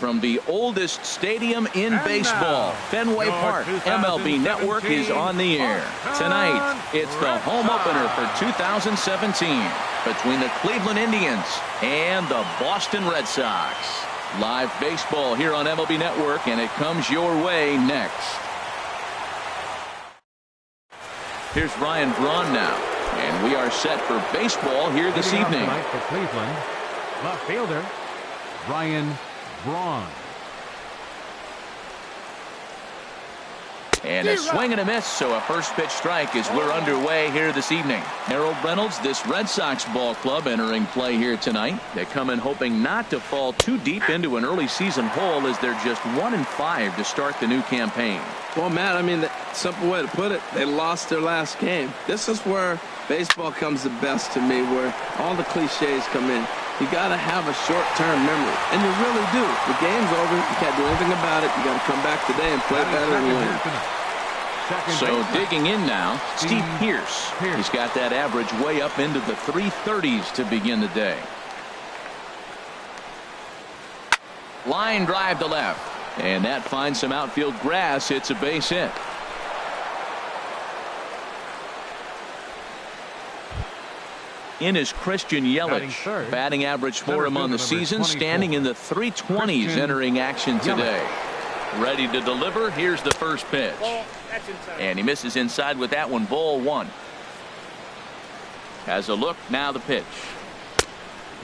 from the oldest stadium in baseball, Fenway Park. MLB Network is on the air. Tonight, it's the home opener for 2017 between the Cleveland Indians and the Boston Red Sox. Live baseball here on MLB Network, and it comes your way next. Here's Ryan Braun now, and we are set for baseball here this evening. Tonight for Cleveland, left fielder Ryan Braun. And a swing and a miss, so a first pitch strike as we're underway here this evening. Harold Reynolds, this Red Sox ball club entering play here tonight. They come in hoping not to fall too deep into an early season hole as they're just 1-5 to start the new campaign. Well, Matt, I mean, the simple way to put it, they lost their last game. This is where baseball comes the best to me, where all the cliches come in. You got to have a short-term memory, and you really do. The game's over. You can't do anything about it. You got to come back today and play better and win. So digging in now, Steve Pearce. He's got that average way up into the 330s to begin the day. Line drive to left, and that finds some outfield grass. It's a base hit. In is Christian Yelich. Batting average for him on the season, standing in the 320s entering action today. Ready to deliver. Here's the first pitch. And he misses inside with that one. Ball one. Has a look. Now the pitch.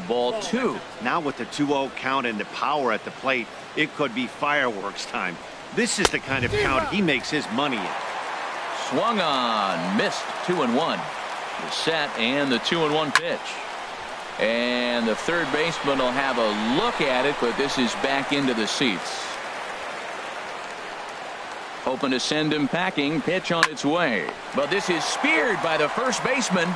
Ball two. Now with the 2-0 count and the power at the plate, it could be fireworks time. This is the kind of count he makes his money in. Swung on. Missed. 2-1. The set and the 2-1 pitch. And the third baseman will have a look at it, but this is back into the seats. Hoping to send him packing. Pitch on its way. But this is speared by the first baseman.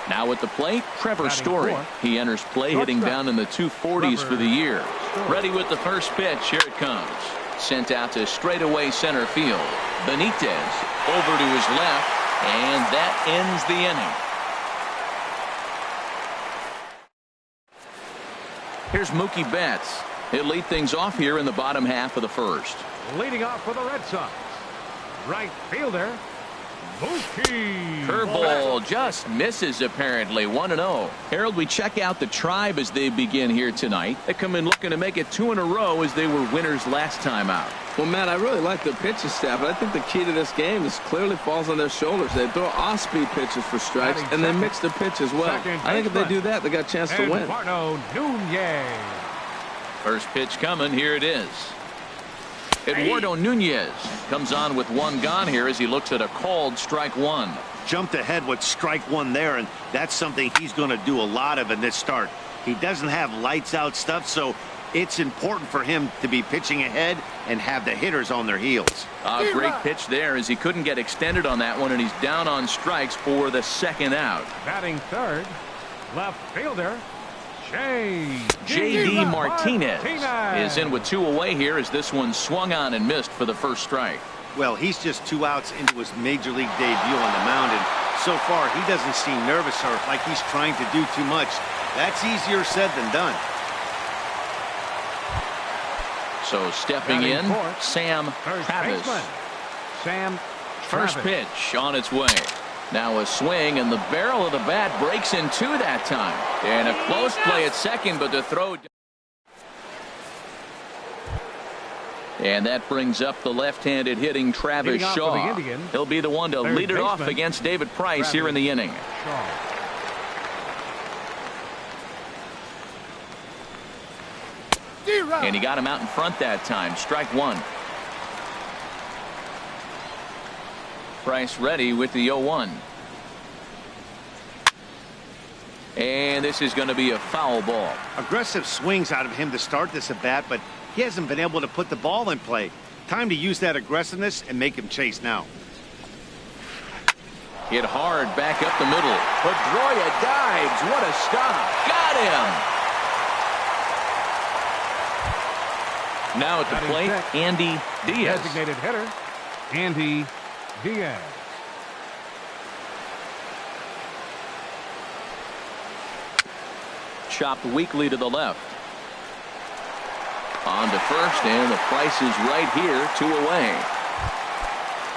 Now at the plate, Trevor Story. He enters play hitting down in the 240s for the year. Ready with the first pitch. Here it comes. Sent out to straightaway center field. Benitez over to his left, and that ends the inning. Here's Mookie Betts. He'll lead things off here in the bottom half of the first. Leading off for the Red Sox, right fielder Mookie. Curveball just misses apparently. 1-0. Harold, we check out the Tribe as they begin here tonight. They come in looking to make it 2 in a row as they were winners last time out. Well, Matt, I really like their pitching staff, but I think the key to this game is clearly falls on their shoulders. They throw off-speed pitches for strikes, and they mix their pitch as well. I think if they do that, they got a chance to win. First pitch coming. Here it is. Eduardo Nunez comes on with one gone here as he looks at a called strike one. Jumped ahead with strike one there, and that's something he's going to do a lot of in this start. He doesn't have lights out stuff, so it's important for him to be pitching ahead and have the hitters on their heels. A great pitch there as he couldn't get extended on that one, and he's down on strikes for the second out. Batting third, left fielder J.D. Martinez is in with 2 away here as this one swung on and missed for the first strike. Well, he's just 2 outs into his major league debut on the mound, and so far he doesn't seem nervous or like he's trying to do too much. That's easier said than done. So stepping in, Sam Travis. First pitch on its way. Now a swing, and the barrel of the bat breaks in 2 that time. And a close play at second, but the throw. And that brings up the left-handed hitting Travis Shaw. He'll be the one to lead it off against David Price here in the inning. And he got him out in front that time. Strike one. Price ready with the 0-1. And this is going to be a foul ball. Aggressive swings out of him to start this at bat, but he hasn't been able to put the ball in play. Time to use that aggressiveness and make him chase now. Hit hard back up the middle. Pedroia dives. What a stop. Got him. Now at the plate, Andy Diaz. Designated hitter, Andy Diaz. Chopped weakly to the left. On to first, and the price is right here, 2 away.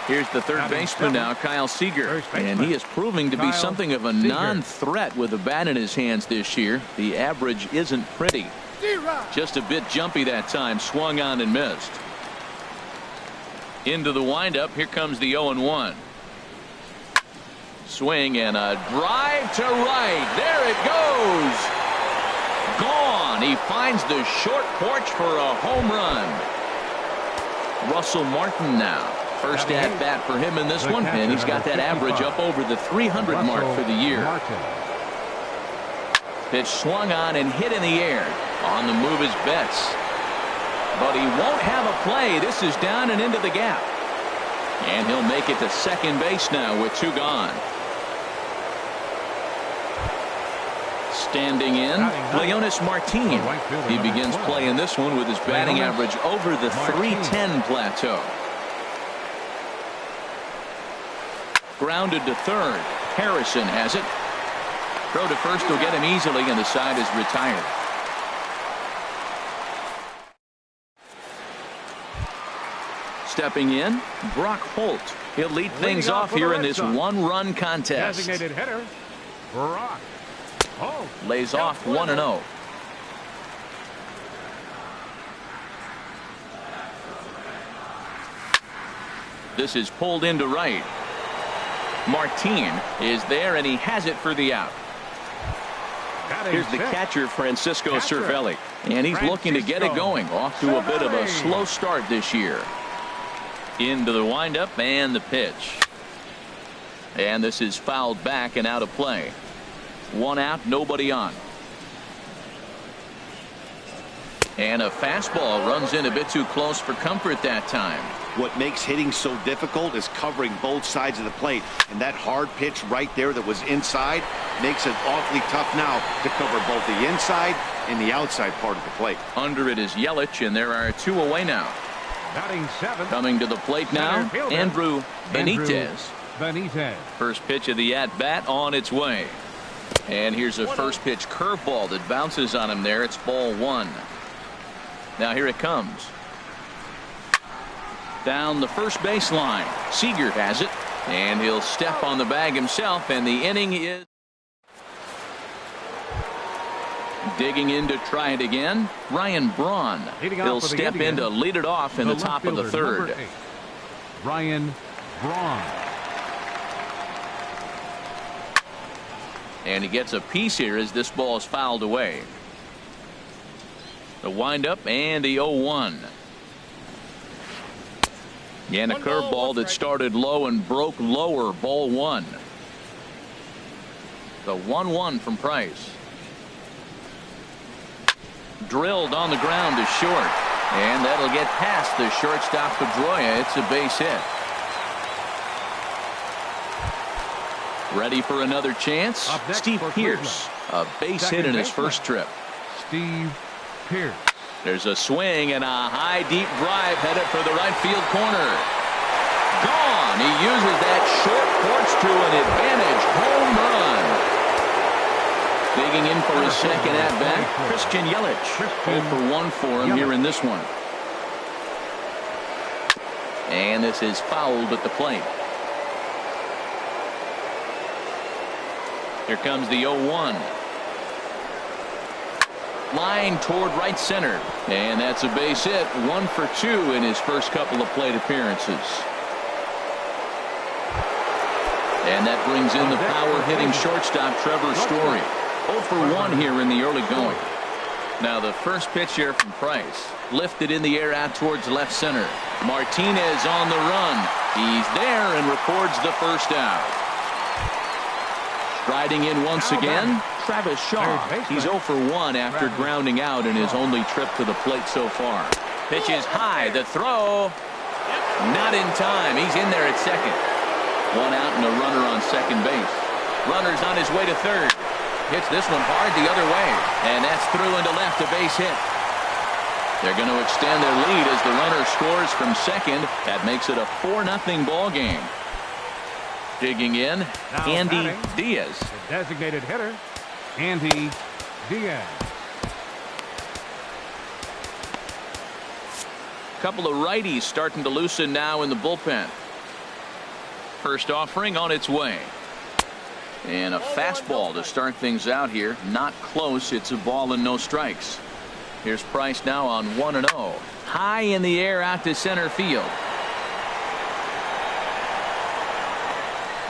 Here's the third baseman now, Kyle Seager, and he is proving to be something of a non-threat with the bat in his hands this year. The average isn't pretty. Just a bit jumpy that time, swung on and missed. Into the windup, here comes the 0-1. Swing and a drive to right. There it goes. Gone. He finds the short porch for a home run. Russell Martin now. First at bat for him in this one, and he's got that average up over the 300 mark for the year. Pitch swung on and hit in the air. On the move is Betts. But he won't have a play. This is down and into the gap. And he'll make it to second base now with 2 gone. Standing in, Leonis Martin. He begins playing this one with his batting average over the 310 plateau. Grounded to third. Harrison has it. Throw to first will get him easily, and the side is retired. Stepping in, Brock Holt. He'll lead things off here in this one-run contest. Designated hitter, Brock Holt. Lays off 1-0. This is pulled into right. Martin is there, and he has it for the out. Here's the catcher, Francisco Cervelli, and he's looking to get it going. Off to a bit of a slow start this year. Into the windup and the pitch. And this is fouled back and out of play. 1 out, nobody on. And a fastball runs in a bit too close for comfort that time. What makes hitting so difficult is covering both sides of the plate, and that hard pitch right there that was inside makes it awfully tough now to cover both the inside and the outside part of the plate. Under it is Yelich, and there are 2 away now. Coming to the plate now, Andrew Benitez. First pitch of the at-bat on its way. And here's a first pitch curveball that bounces on him there. It's ball 1. Now here it comes. Down the first baseline. Seager has it, and he'll step on the bag himself, and the inning is digging in to try it again. Ryan Braun. He'll step in to lead it off in the top of the third. Ryan Braun. And he gets a piece here as this ball is fouled away. The windup and the 0-1. And a curveball that started low and broke lower, ball 1. The 1-1 from Price. Drilled on the ground to short. And that'll get past the shortstop Pedroia. It's a base hit. Ready for another chance? Steve Pearce. A base hit in his first trip. Steve Pearce. There's a swing and a high deep drive headed for the right field corner. Gone. He uses that short porch to an advantage home run. Digging in for his second at bat, Christian Yelich. 0 for 1 for him here in this one. And this is fouled at the plate. Here comes the 0-1. Line toward right center. And that's a base hit. 1 for 2 in his first couple of plate appearances. And that brings in the power-hitting shortstop Trevor Story. 0 for 1 here in the early going. Now the first pitch here from Price. Lifted in the air out towards left center. Martinez on the run. He's there and records the first out. Striding in once again, Travis Shaw. He's 0 for 1 after grounding out in his only trip to the plate so far. Pitch is high. The throw. Not in time. He's in there at second. 1 out and a runner on second base. Runner's on his way to third. Hits this one hard the other way. And that's through into left, a base hit. They're going to extend their lead as the runner scores from second. That makes it a 4-0 ball game. Digging in, Andy Diaz. The designated hitter, Andy Diaz. Couple of righties starting to loosen now in the bullpen. First offering on its way. And a fastball to start things out here. Not close. It's a ball and no strikes. Here's Price now on 1-0. High in the air out to center field.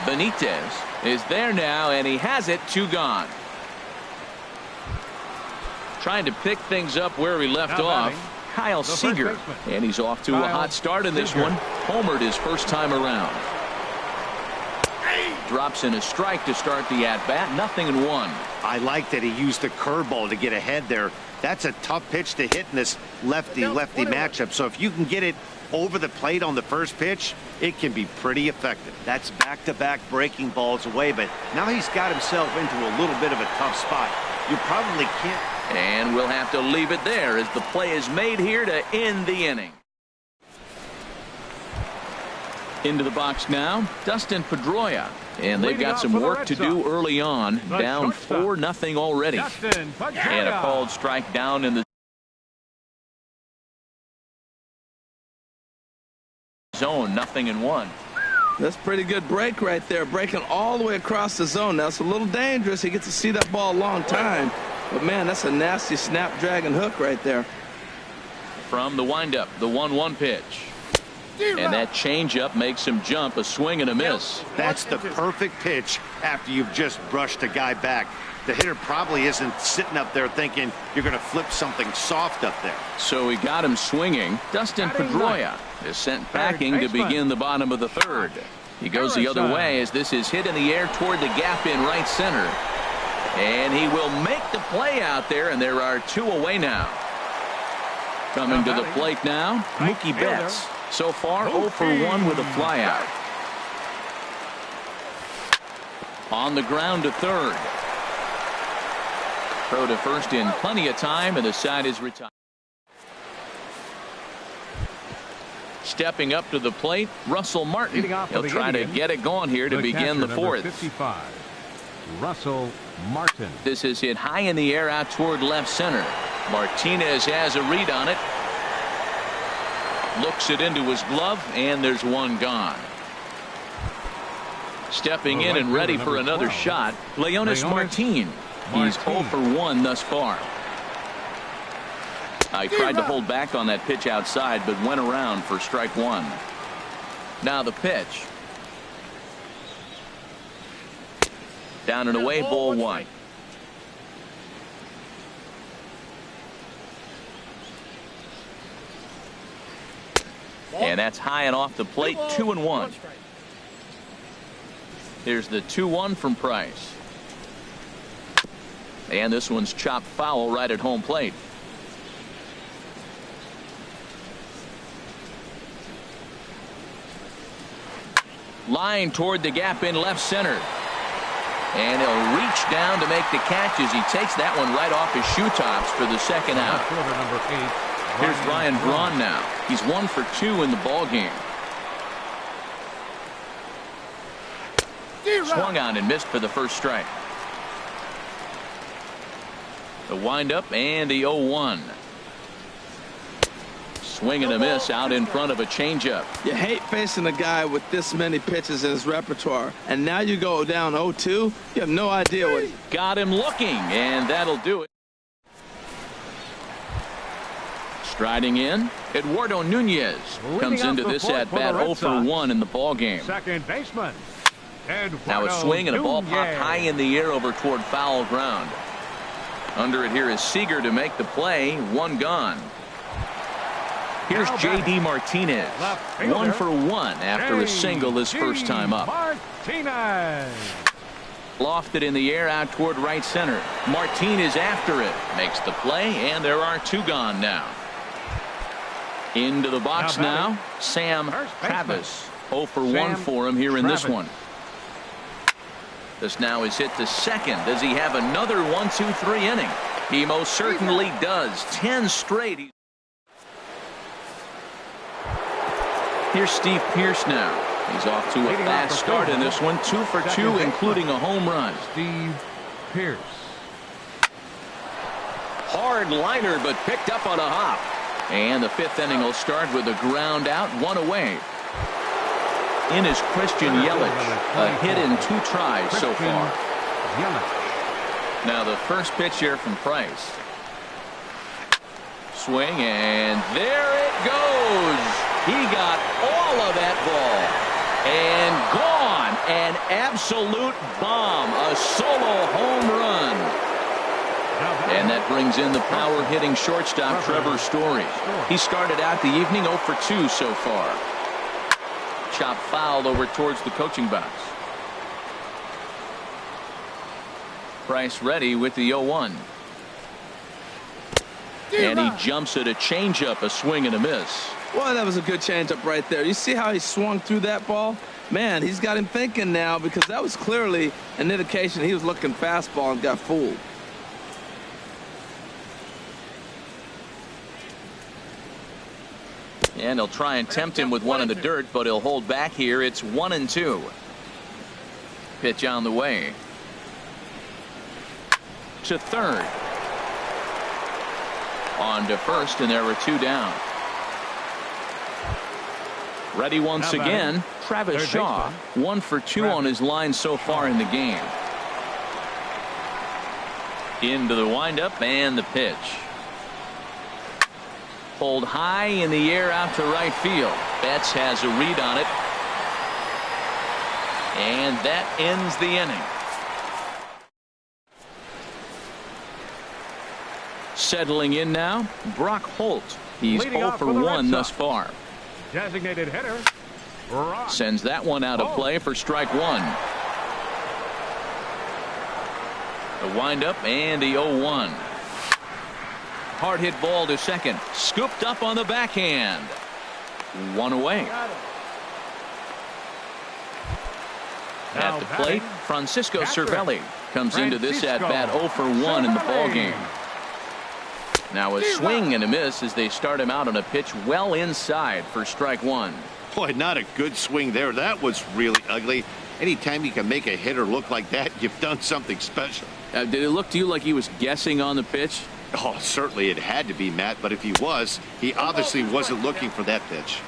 Benitez is there now, and he has it. 2 gone. Trying to pick things up where he left off. Kyle Seager, and he's off to a hot start in this one. Homered his first time around. Drops in a strike to start the at-bat. 0-1. I like that he used the curveball to get ahead there. That's a tough pitch to hit in this lefty-lefty matchup. So if you can get it over the plate on the first pitch, it can be pretty effective. That's back-to-back breaking balls away, but now he's got himself into a little bit of a tough spot. You probably can't. And we'll have to leave it there as the play is made here to end the inning. Into the box now, Dustin Pedroia. And they've got some work to do early on. Down 4-0 already. And a called strike down in the zone. 0-1. That's a pretty good break right there. Breaking all the way across the zone. Now, it's a little dangerous. He gets to see that ball a long time. But, man, that's a nasty snapdragon hook right there. From the windup, the 1-1 pitch. And that changeup makes him jump. A swing and a miss. That's the perfect pitch after you've just brushed a guy back. The hitter probably isn't sitting up there thinking you're going to flip something soft up there. So he got him swinging. Dustin Pedroia is sent packing to begin the bottom of the third. He goes the other way as this is hit in the air toward the gap in right center. And he will make the play out there, and there are 2 away now. Coming to the plate now, Mookie Betts. So far, 0 for 1 with a flyout. On the ground to third. Throw to first in plenty of time, and the side is retired. Stepping up to the plate, Russell Martin. He'll try to get it going here to begin the fourth. 55, Russell Martin. This is hit high in the air out toward left center. Martinez has a read on it. Looks it into his glove, and there's 1 gone. Stepping in and ready for another shot, Leonis Martin. He's 0 for 1 thus far. I tried to hold back on that pitch outside, but went around for strike 1. Now the pitch. Down and away, ball 1. And that's high and off the plate. 2-1. Here's the 2-1 from Price. And this one's chopped foul right at home plate. Line toward the gap in left center. And he'll reach down to make the catch as he takes that one right off his shoe tops for the second out. Number 8. Here's Ryan Braun now. He's 1 for 2 in the ball game. Swung on and missed for the first strike. The windup and the 0-1. Swing and a miss out in front of a changeup. You hate facing a guy with this many pitches in his repertoire. And now you go down 0-2. You have no idea what. Got him looking, and that'll do it. Striding in, Eduardo Nunez comes into this at bat 0 for 1 in the ball game. Second baseman. Now a swing and a ball popped high in the air over toward foul ground. Under it here is Seager to make the play. 1 gone. Here's J.D. Martinez. 1 for 1 after a single his first time up. Martinez. Lofted in the air out toward right center. Martinez after it. Makes the play, and there are 2 gone now. Into the box now, Sam Travis. 0 for 1 for him here in this one. This now is hit to second. Does he have another 1-2-3 inning? He most certainly does. 10 straight. Here's Steve Pearce now. He's off to a fast start in this one. 2 for 2, including a home run. Steve Pearce. Hard liner, but picked up on a hop. And the fifth inning will start with a ground out, one away. In is Christian Yelich, a hit in 2 tries so far. Now the first pitch here from Price. Swing, and there it goes. He got all of that ball. And gone. An absolute bomb. A solo home run. And that brings in the power hitting shortstop Trevor Story. He started out the evening 0 for 2 so far. Chop fouled over towards the coaching box. Price ready with the 0-1. And he jumps at a changeup, a swing and a miss. Boy, that was a good changeup right there. You see how he swung through that ball? Man, he's got him thinking now, because that was clearly an indication he was looking fastball and got fooled. And he'll try and tempt him with one in the dirt, but he'll hold back here. It's 1-2. Pitch on the way. To third. On to first, and there were 2 down. Ready once again, Travis Shaw, 1 for 2 on his line so far in the game. Into the windup and the pitch. Pulled high in the air out to right field. Betts has a read on it. And that ends the inning. Settling in now, Brock Holt. He's 0 for 1 thus far. Designated hitter. Sends that one out of play for strike 1. The windup and the 0-1. Hard hit ball to second. Scooped up on the backhand. 1 away. At the plate, Francisco Cervelli comes into this at bat 0 for 1 in the ball game. Now a swing and a miss as they start him out on a pitch well inside for strike 1. Boy, not a good swing there. That was really ugly. Anytime you can make a hitter look like that, you've done something special. Did it look to you like he was guessing on the pitch? Oh, certainly it had to be, Matt, but if he was, he obviously wasn't looking for that pitch.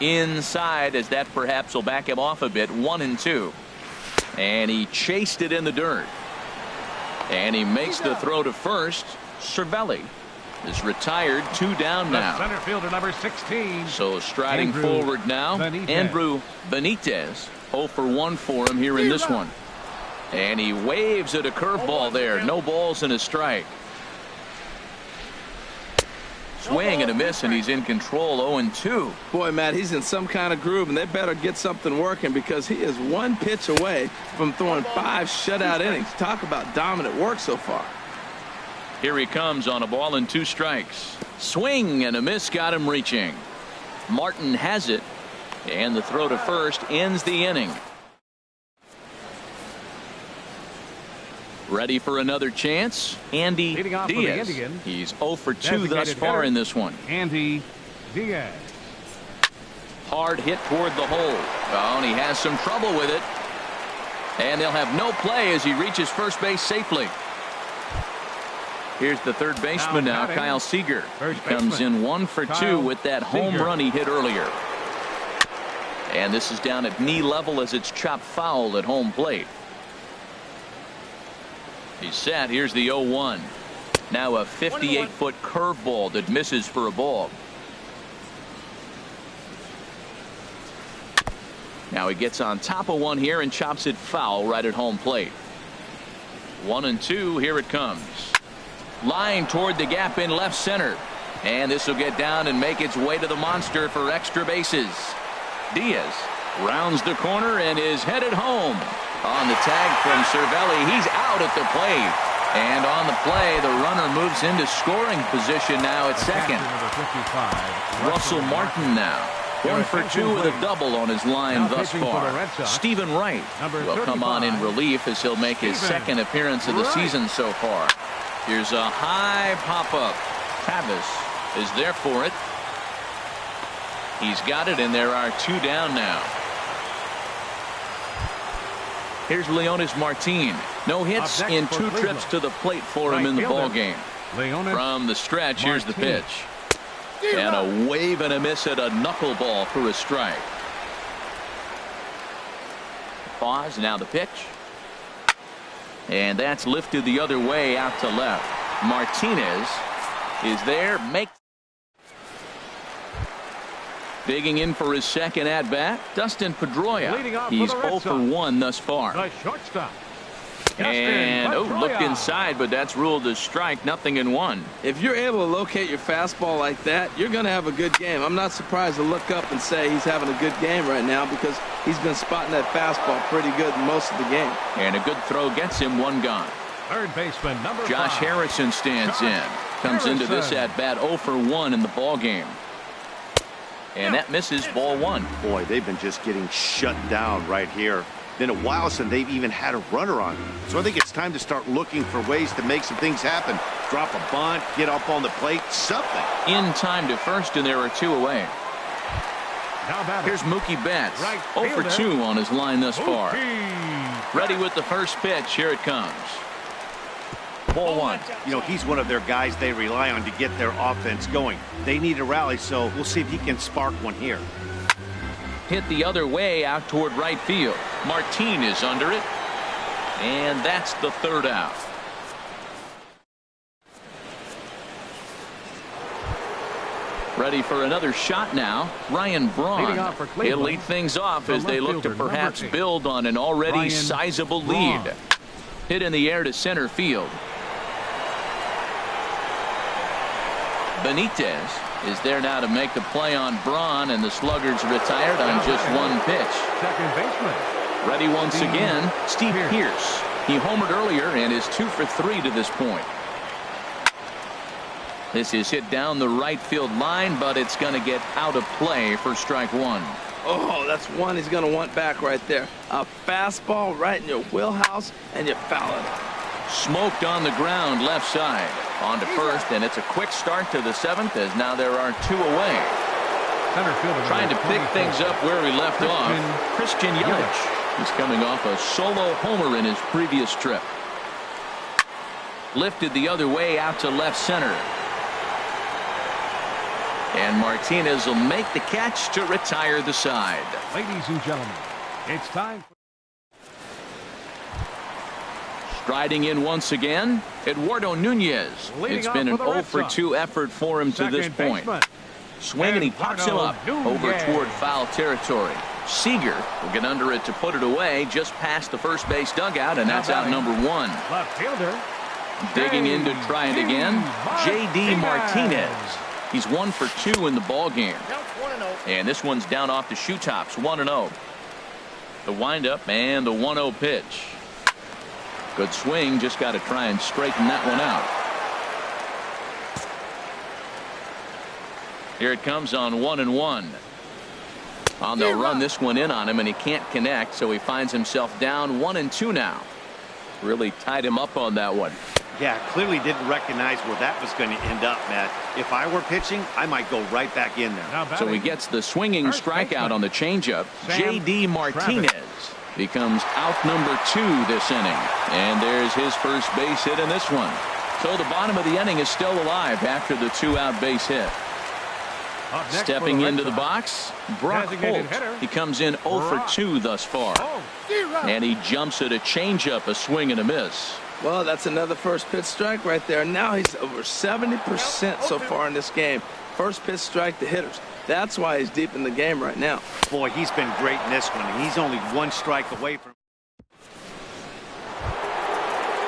Inside, as that perhaps will back him off a bit. 1-2. And he chased it in the dirt. And he makes the throw to first. Cervelli is retired, 2 down now. Center fielder number 16. So striding forward now, Andrew Benitez. 0 for 1 for him here in this one. And he waves at a curveball there. No balls and a strike. Swing and a miss, and he's in control. 0-2. Boy, Matt, he's in some kind of groove, and they better get something working, because he is 1 pitch away from throwing 5 shutout innings. Talk about dominant work so far. Here he comes on a ball and 2 strikes. Swing and a miss, got him reaching. Martin has it, and the throw to first ends the inning. Ready for another chance, Andy Diaz. He's 0 for 2 thus far in this one. Andy Diaz. Hard hit toward the hole. Oh, and he has some trouble with it. And they'll have no play as he reaches first base safely. Here's the third baseman now, Kyle Seager. He comes in 1 for 2 with that home run he hit earlier. And this is down at knee level as it's chopped foul at home plate. He's set. Here's the 0-1. Now a 58-foot curveball that misses for a ball. Now he gets on top of one here and chops it foul right at home plate. 1-2. Here it comes. Line toward the gap in left center. And this will get down and make its way to the monster for extra bases. Diaz rounds the corner and is headed home. On the tag from Cervelli, he's out at the plate. And on the play, the runner moves into scoring position now at second. Russell Martin now. 1 for 2 with a double on his line thus far. Stephen Wright will come on in relief as he'll make his second appearance of the season so far. Here's a high pop-up. Tavis is there for it. He's got it, and there are 2 down now. Here's Leonis Martin. No hits in 2 trips to the plate for him in the ball game. From the stretch, here's the pitch. And a wave and a miss at a knuckleball for a strike. Pause, now the pitch. And that's lifted the other way out to left. Martinez is there. Digging in for his second at bat, Dustin Pedroia. He's 0 for 1 thus far. The shortstop. And looked inside, but that's ruled a strike. 0-1. If you're able to locate your fastball like that, you're going to have a good game. I'm not surprised to look up and say he's having a good game right now because he's been spotting that fastball pretty good most of the game. And a good throw gets him one gone. Third baseman number Josh 5. Harrison stands in. Comes into this at bat 0 for 1 in the ball game. And that misses, ball 1. Boy, they've been just getting shut down right here. Been a while since they've even had a runner on. So I think it's time to start looking for ways to make some things happen. Drop a bunt, get up on the plate, something. In time to first, and there are 2 away. Here's Mookie Betts. 0 for 2 on his line thus far. Ready with the first pitch. Here it comes. Ball 1. You know, he's one of their guys they rely on to get their offense going. They need a rally, so we'll see if he can spark one here. Hit the other way out toward right field. Martinez under it. And that's the third out. Ready for another shot now. Ryan Braun. He'll lead things off as they look to perhaps build on an already sizable lead. Hit in the air to center field. Benitez is there now to make the play on Braun, and the Sluggers retired on just 1 pitch. Second baseman. Ready once again, Steve Pearce. He homered earlier and is 2 for 3 to this point. This is hit down the right field line, but it's going to get out of play for strike 1. Oh, that's one he's going to want back right there. A fastball right in your wheelhouse, and you foul it. Smoked on the ground left side. On to first, and it's a quick start to the 7th as now there are 2 away. Trying to pick things up where he left off. Christian Yelich. He's coming off a solo homer in his previous trip. Lifted the other way out to left center. And Martinez will make the catch to retire the side. Ladies and gentlemen, it's time. Striding in once again, Eduardo Nunez. It's been an 0 for 2 effort for him to this point. Swing, and he pops him up over toward foul territory. Seager will get under it to put it away just past the first base dugout, and that's out number 1. Left fielder. Digging in to try it again, J.D. Martinez. He's 1 for 2 in the ball game. And this one's down off the shoe tops, 1-0. The windup and the 1-0 pitch. Good swing, just got to try and straighten that one out. Here it comes on 1-1. They'll run this one in on him, and he can't connect, so he finds himself down 1-2 now. Really tied him up on that one. Yeah, clearly didn't recognize where that was going to end up, Matt. If I were pitching, I might go right back in there. So he gets the swinging strikeout on the changeup. J.D. Martinez becomes out number 2 this inning. And there's his first base hit in this one. So the bottom of the inning is still alive after the 2-out base hit. Stepping into the box, Brock Holt. He comes in 0 for 2 thus far. And he jumps at a changeup, a swing and a miss. Well, that's another first pitch strike right there. Now he's over 70% so far in this game. First pitch strike to hitters. That's why he's deep in the game right now. Boy, he's been great in this one, and he's only 1 strike away from.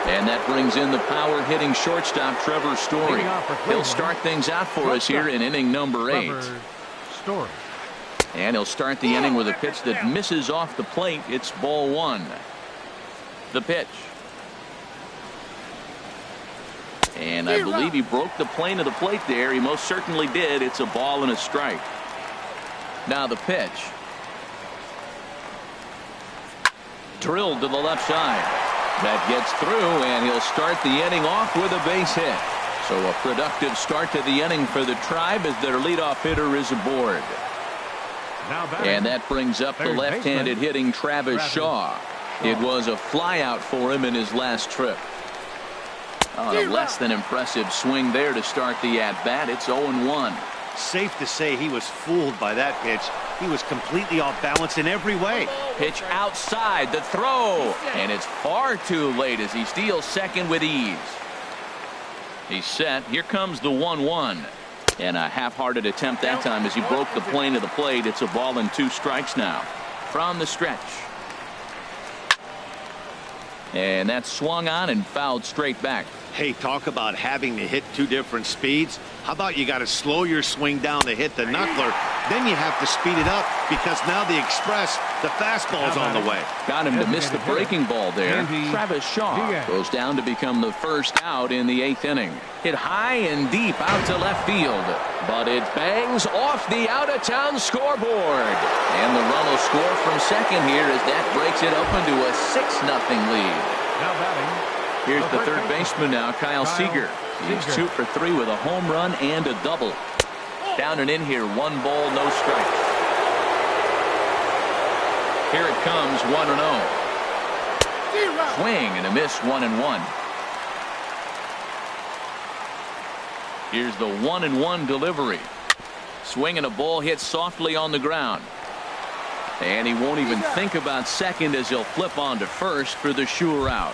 And that brings in the power hitting shortstop Trevor Story. He'll start things out for us here in inning number 8. And he'll start the inning with a pitch that misses off the plate. It's ball 1. The pitch. And I believe he broke the plane of the plate there. He most certainly did. It's a ball and a strike. Now the pitch. Drilled to the left side. That gets through, and he'll start the inning off with a base hit. So a productive start to the inning for the Tribe as their leadoff hitter is aboard. And that brings up the left-handed hitting Travis Shaw. It was a flyout for him in his last trip. On a less than impressive swing there to start the at-bat. It's 0-1. Safe to say he was fooled by that pitch. He was completely off balance in every way. Pitch outside, the throw, and it's far too late as he steals second with ease. He's set. Here comes the 1-1. And a half-hearted attempt that time as he broke the plane of the plate. It's a ball and 2 strikes now from the stretch. And that's swung on and fouled straight back. Hey, talk about having to hit 2 different speeds. How about you got to slow your swing down to hit the knuckler, then you have to speed it up because now the express, the fastball's on the way. Got him to miss the breaking ball there. Travis Shaw goes down to become the first out in the 8th inning. Hit high and deep out to left field, but it bangs off the out-of-town scoreboard. And the run will score from second here as that breaks it up into a 6-0 lead. Now batting. Here's the third baseman now, Kyle Seager. He's 2 for 3 with a home run and a double. Down and in here, 1 ball, no strike. Here it comes, 1-0. Swing and a miss, 1-1. Here's the 1-1 delivery. Swing and a ball hit softly on the ground. And he won't even think about second as he'll flip on to first for the sure out.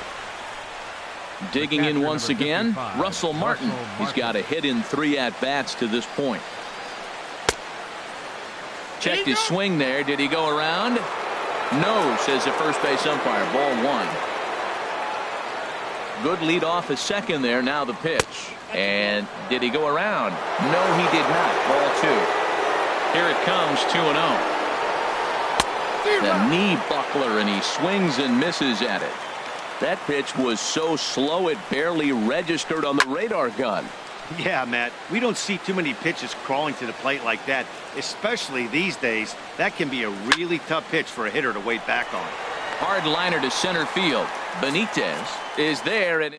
Digging in once again, Russell Martin. He's got a hit in 3 at-bats to this point. Checked his swing there. Did he go around? No, says the first base umpire. Ball 1. Good lead off at second there. Now the pitch. And did he go around? No, he did not. Ball 2. Here it comes, 2-0. The knee buckler, and he swings and misses at it. That pitch was so slow it barely registered on the radar gun. Yeah, Matt, we don't see too many pitches crawling to the plate like that, especially these days. That can be a really tough pitch for a hitter to wait back on. Hard liner to center field. Benitez is there, and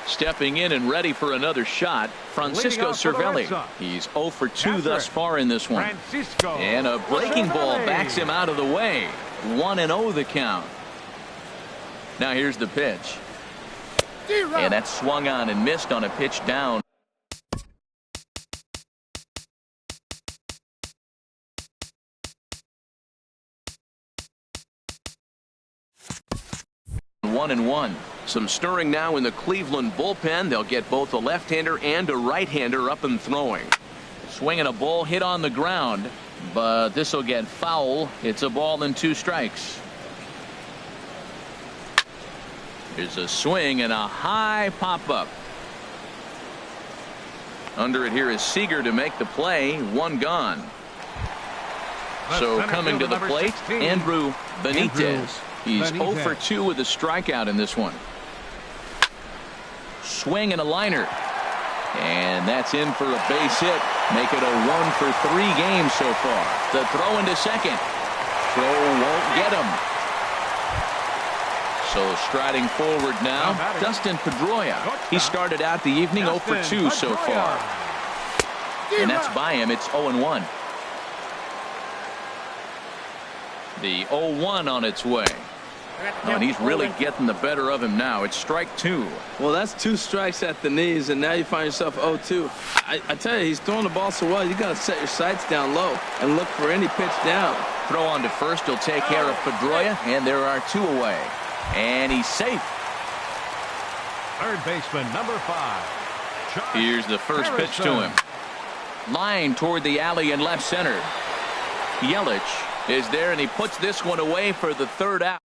stepping in and ready for another shot, Francisco Cervelli. He's 0 for 2 thus far in this one. And a breaking ball backs him out of the way. 1-0 the count. Now here's the pitch. And that's swung on and missed on a pitch down. One and one. Some stirring now in the Cleveland bullpen. They'll get both a left-hander and a right-hander up and throwing. Swinging a ball hit on the ground, but this will get foul. It's a ball and 2 strikes. Here's a swing and a high pop-up. Under it here is Seager to make the play. 1 gone. So coming to the plate, Andrew Benitez. He's 0 for 2 with a strikeout in this one. Swing and a liner. And that's in for a base hit. Make it a 1 for 3 games so far. The throw into second. Throw won't get him. So striding forward now, Dustin Pedroia. He started out the evening 0 for 2 so far. And that's by him. It's 0-1. The 0-1 on its way. Oh, and he's really getting the better of him now. It's strike 2. Well, that's 2 strikes at the knees, and now you find yourself 0-2. I tell you, he's throwing the ball so well, you got to set your sights down low and look for any pitch down. Throw on to first. He'll take care of Pedroia, and there are 2 away. And he's safe. Third baseman, number 5. Here's the first pitch to him. Line toward the alley in left center. Yelich is there, and he puts this one away for the 3rd out.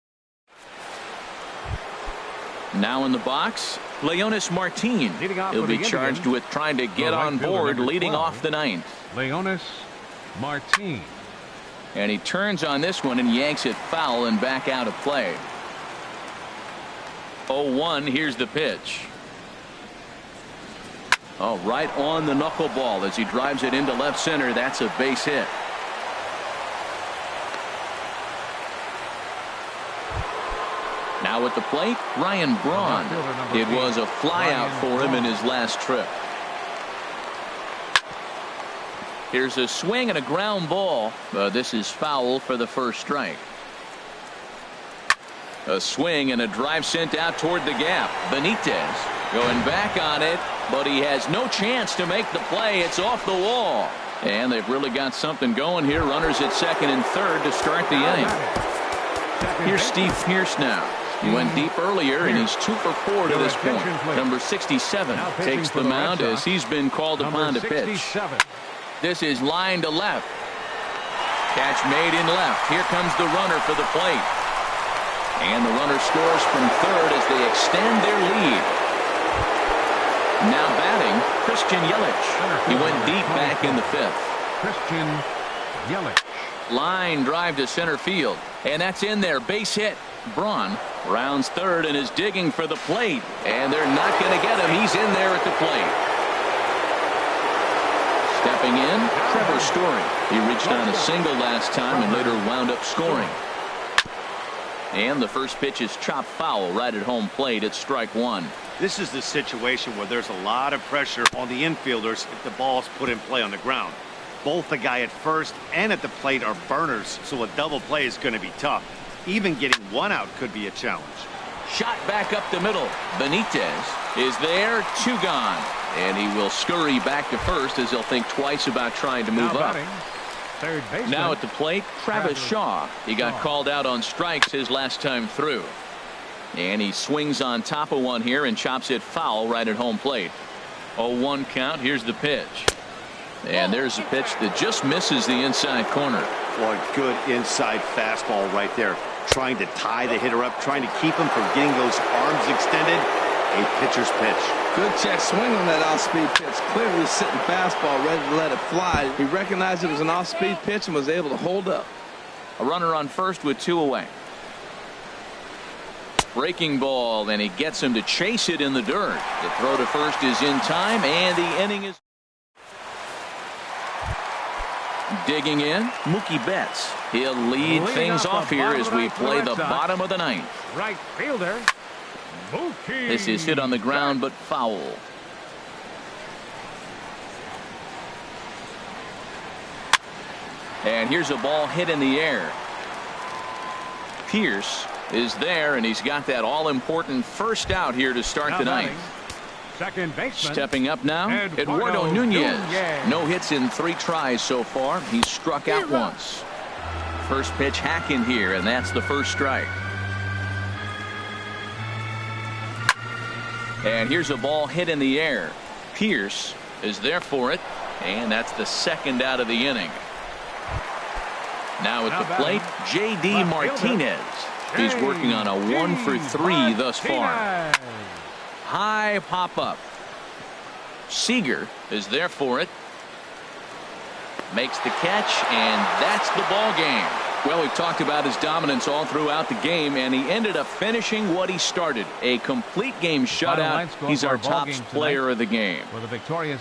Now in the box, Leonis Martin. He'll be charged with trying to get on board, leading off the 9th. Leonis Martin. And he turns on this one and yanks it foul and back out of play. 0-1. Here's the pitch. Oh, right on the knuckleball as he drives it into left center. That's a base hit. Now at the plate, Ryan Braun. It was a flyout for him in his last trip. Here's a swing and a ground ball. This is foul for the first strike. A swing and a drive sent out toward the gap. Benitez going back on it, but he has no chance to make the play. It's off the wall. And they've really got something going here. Runners at second and third to start the inning. Here's Steve Pierce now. He went deep earlier, and he's 2 for 4 to this point. Number 67 takes the mound as he's been called upon to pitch. This is line to left. Catch made in left. Here comes the runner for the plate. And the runner scores from third as they extend their lead. Now batting, Christian Yelich. He went deep back in the fifth. Christian Yelich. Line drive to center field. And that's in there. Base hit. Braun rounds third and is digging for the plate. And they're not going to get him. He's in there at the plate. Stepping in, Trevor Story. He reached on a single last time and later wound up scoring. And the first pitch is chopped foul right at home plate. It's strike one. This is the situation where there's a lot of pressure on the infielders if the ball's put in play on the ground. Both the guy at first and at the plate are burners, so a double play is going to be tough. Even getting one out could be a challenge. Shot back up the middle. Benitez is there, 2 gone. And he will scurry back to first as he'll think twice about trying to move up. Third baseman. Now at the plate, Travis Shaw. He got called out on strikes his last time through. And he swings on top of one here and chops it foul right at home plate. 0-1 count. Here's the pitch. And there's a pitch that just misses the inside corner. Boy, good inside fastball right there. Trying to tie the hitter up, trying to keep him from getting those arms extended. A pitcher's pitch. Good check swing on that off-speed pitch. Clearly sitting fastball, ready to let it fly. He recognized it was an off-speed pitch and was able to hold up. A runner on first with 2 away. Breaking ball, and he gets him to chase it in the dirt. The throw to first is in time, and the inning is digging in. Mookie Betts. He'll lead things off here as we play the bottom of the ninth. Right fielder, Mookie. This is hit on the ground, but foul. And here's a ball hit in the air. Pierce is there, and he's got that all-important first out here to start the ninth. Second baseman. Stepping up now, Eduardo Nunez. No hits in 3 tries so far. He's struck out once. First pitch hack in here, and that's the first strike. And here's a ball hit in the air. Pierce is there for it, and that's the second out of the inning. Now at the plate, J.D. Martinez. He's working on a 1 for 3 thus far. High pop up. Seager is there for it. Makes the catch, and that's the ball game. Well, we've talked about his dominance all throughout the game, and he ended up finishing what he started. A complete game shutout. He's our top player of the game.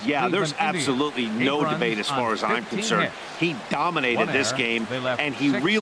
Yeah, there's absolutely no debate as far as I'm concerned. He dominated this game, and he really